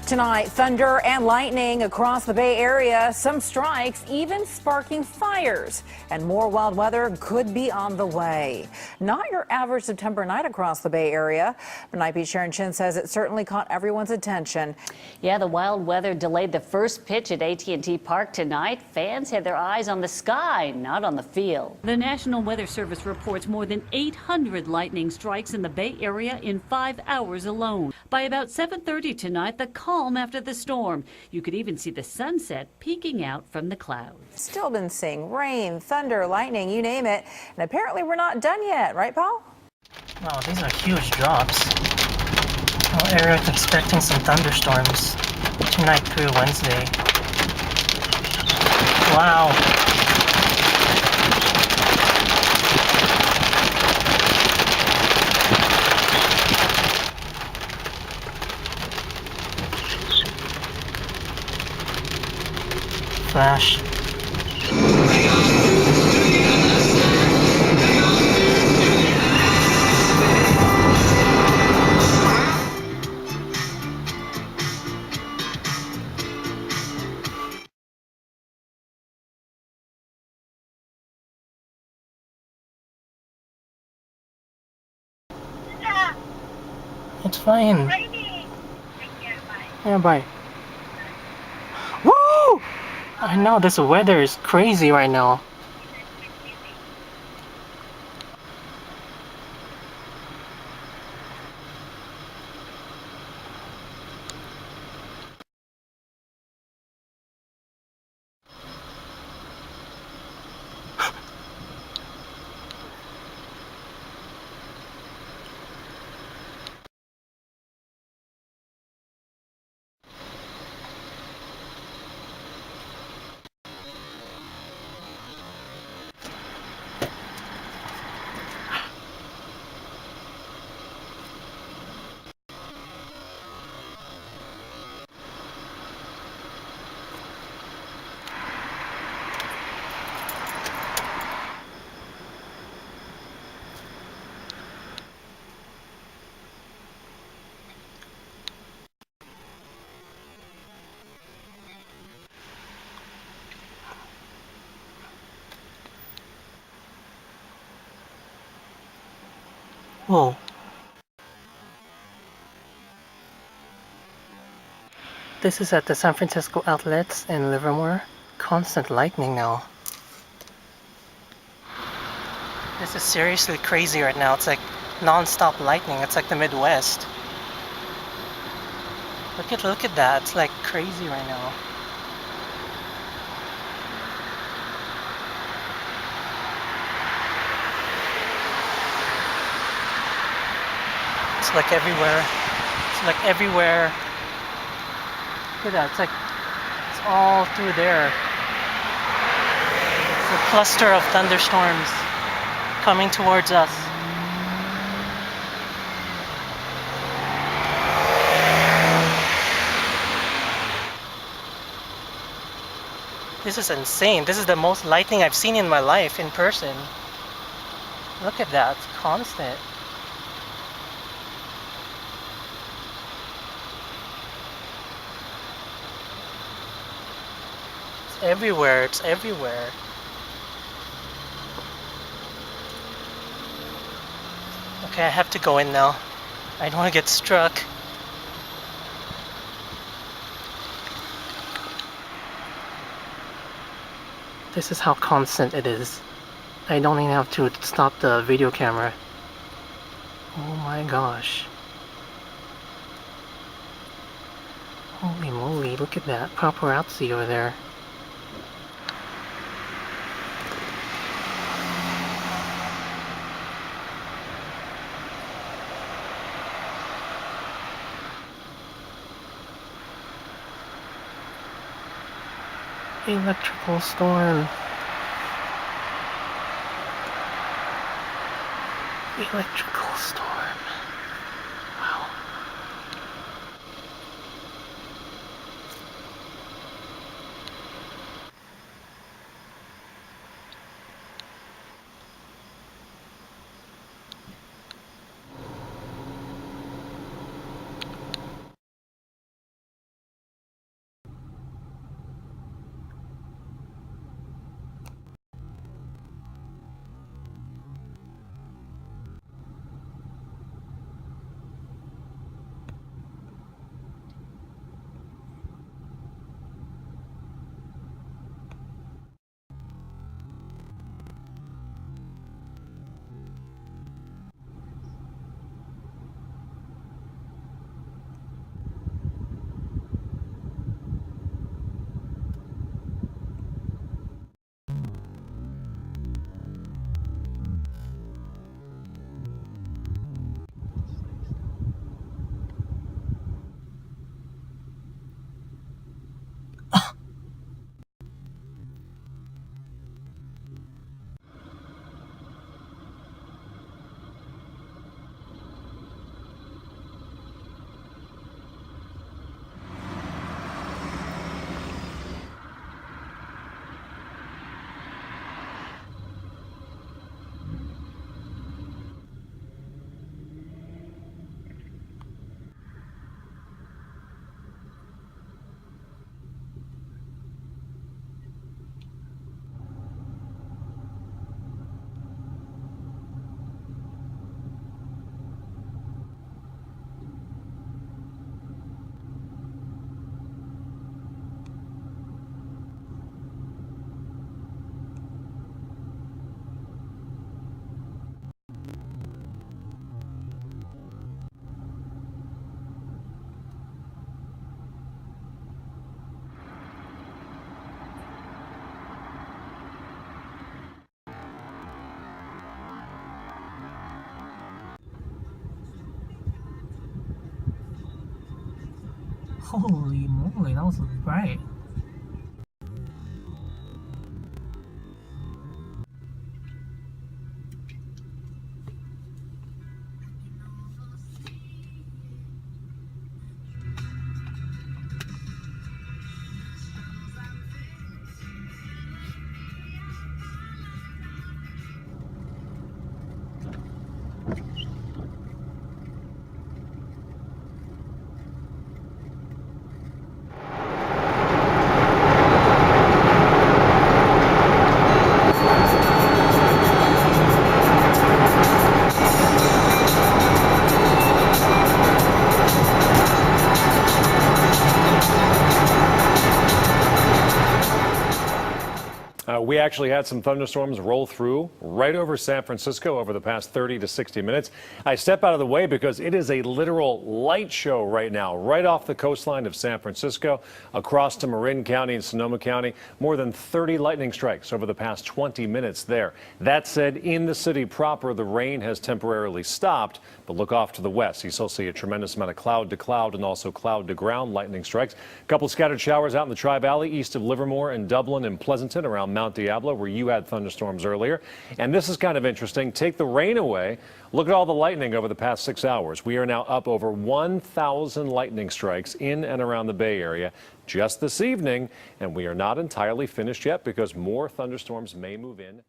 Tonight, thunder and lightning across the Bay Area, some strikes even sparking fires. And more wild weather could be on the way. Not your average September night across the Bay Area. But Night Beat Sharon Chin says it certainly caught everyone's attention. Yeah, the wild weather delayed the first pitch at AT&T Park tonight. Fans had their eyes on the sky, not on the field. The National Weather Service reports more than 800 lightning strikes in the Bay Area in 5 hours alone. By about 7:30 tonight, the calm after the storm. You could even see the sunset peeking out from the clouds. Still been seeing rain, thunder, lightning, you name it. And apparently we're not done yet, right, Paul? Wow, these are huge drops. Well, Eric's expecting some thunderstorms tonight through Wednesday. Wow. Flash. It's fine. Yeah, bye. Woo! I know this weather is crazy right now. Whoa. This is at the San Francisco outlets in Livermore. Constant lightning now. This is seriously crazy right now. It's like non-stop lightning. It's like the Midwest. Look at that. It's like crazy right now. It's like everywhere. It's like everywhere. Look at that. It's all through there. It's a cluster of thunderstorms coming towards us. This is insane. This is the most lightning I've seen in my life in person. Look at that. It's constant. It's everywhere. It's everywhere. Okay, I have to go in now. I don't want to get struck. This is how constant it is. I don't even have to stop the video camera. Oh my gosh. Holy moly, look at that paparazzi over there. Electrical storm. Electrical storm. Holy moly, that was bright. We actually had some thunderstorms roll through right over San Francisco over the past 30 to 60 minutes. I step out of the way because it is a literal light show right now, right off the coastline of San Francisco, across to Marin County and Sonoma County. More than 30 lightning strikes over the past 20 minutes there. That said, in the city proper, the rain has temporarily stopped, but look off to the west. You still see a tremendous amount of cloud to cloud and also cloud to ground lightning strikes. A couple scattered showers out in the Tri-Valley east of Livermore and Dublin and Pleasanton around Mount Diablo, where you had thunderstorms earlier. And this is kind of interesting. Take the rain away. Look at all the lightning over the past 6 hours. We are now up over 1,000 lightning strikes in and around the Bay Area just this evening. And we are not entirely finished yet because more thunderstorms may move in.